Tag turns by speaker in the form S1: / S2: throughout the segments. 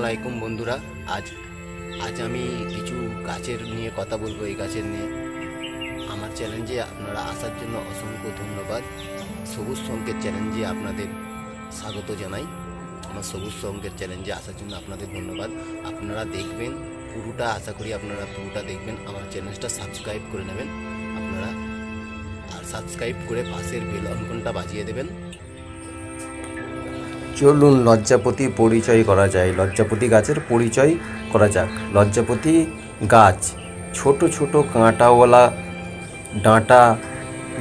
S1: আলাইকুম বন্ধুরা। আজ আজ আমি কিছু গাছের নিয়ে কথা বলবো। এই গাছের নিয়ে আমার চ্যালেঞ্জে আপনারা আসার জন্য অসংখ্য ধন্যবাদ। সবুজ সংকেত চ্যালেঞ্জে আপনাদের স্বাগত জানাই। আমার সবুজ সংকেত চ্যালেঞ্জে আসার জন্য আপনাদের ধন্যবাদ। আপনারা দেখবেন পুরোটা, আশা করি আপনারা পুরোটা দেখবেন। আমার চ্যানেলটা সাবস্ক্রাইব করে নেবেন আপনারা, আর সাবস্ক্রাইব করে পাশের বেল আইকনটা বাজিয়ে দেবেন।
S2: চলুন লজ্জাপতি পরিচয় করা যায়। লজ্জাপতি গাছের পরিচয় করা যাক। লজ্জাপতি গাছ ছোট ছোট কাঁটাওয়ালা ডাঁটা,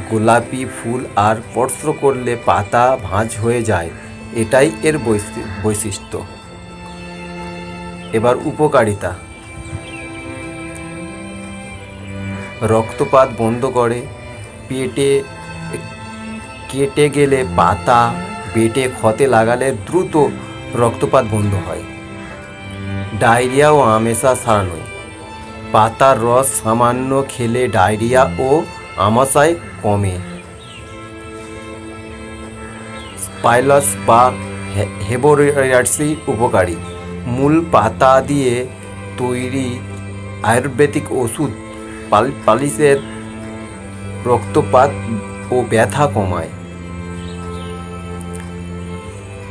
S2: গোলাপি ফুল আর স্পর্শ করলে পাতা ভাঁজ হয়ে যায়, এটাই এর বৈশিষ্ট্য। এবার উপকারিতা। রক্তপাত বন্ধ করে, পেটে কেটে গেলে পাতা পেটে ক্ষতে লাগালে দ্রুত রক্তপাত বন্ধ হয়। ডায়রিয়া ও আমাশা সারানোয় পাতার রস সামান্য খেলে ডায়রিয়া ও আমাশায় কমে। স্পাইলাস বা হেমোরয়েডসে উপকারী। মূল পাতা দিয়ে তৈরি আয়ুর্বেদিক ওষুধ পালিশের রক্তপাত ও ব্যথা কমায়।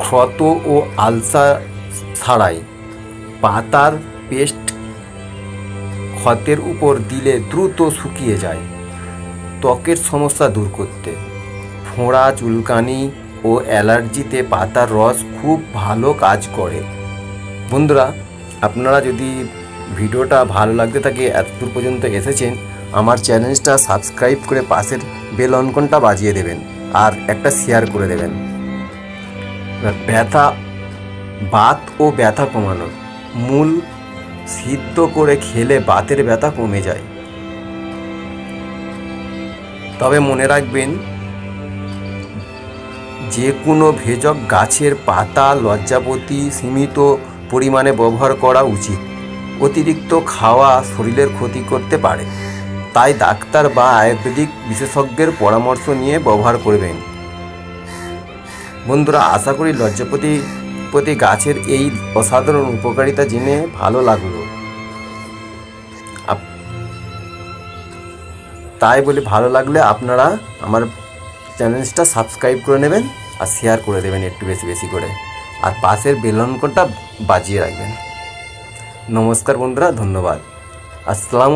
S2: ক্ষত ও আলসার ছাড়ায় পাতার পেস্ট ক্ষতের উপর দিলে দ্রুত শুকিয়ে যায়। ত্বকের সমস্যা দূর করতে, ফোঁড়া, চুলকানি ও অ্যালার্জিতে পাতার রস খুব ভালো কাজ করে। বন্ধুরা, আপনারা যদি ভিডিওটা ভালো লাগতে থাকে, এতদূর পর্যন্ত এসেছেন, আমার চ্যানেলটা সাবস্ক্রাইব করে পাশের বেল আইকনটা বাজিয়ে দেবেন আর একটা শেয়ার করে দেবেন। ব্যথা, বাত ও ব্যথা কমানো। মূল সিদ্ধ করে খেলে বাতের ব্যথা কমে যায়। তবে মনে রাখবেন, যে কোনো ভেষজ গাছের পাতা লজ্জাপতি সীমিত পরিমাণে ব্যবহার করা উচিত। অতিরিক্ত খাওয়া শরীরের ক্ষতি করতে পারে, তাই ডাক্তার বা আয়ুর্বেদিক বিশেষজ্ঞের পরামর্শ নিয়ে ব্যবহার করবেন। বন্ধুরা, আশা করি লজ্জাপতি গাছের এই অসাধারণ উপকারিতা জেনে ভালো লাগলো। তাই বলে ভালো লাগলে আপনারা আমার চ্যানেলটা সাবস্ক্রাইব করে নেবেন আর শেয়ার করে দেবেন একটু বেশি বেশি করে, আর পাশের বেল আইকনটা বাজিয়ে রাখবেন। নমস্কার বন্ধুরা, ধন্যবাদ। আসসালামু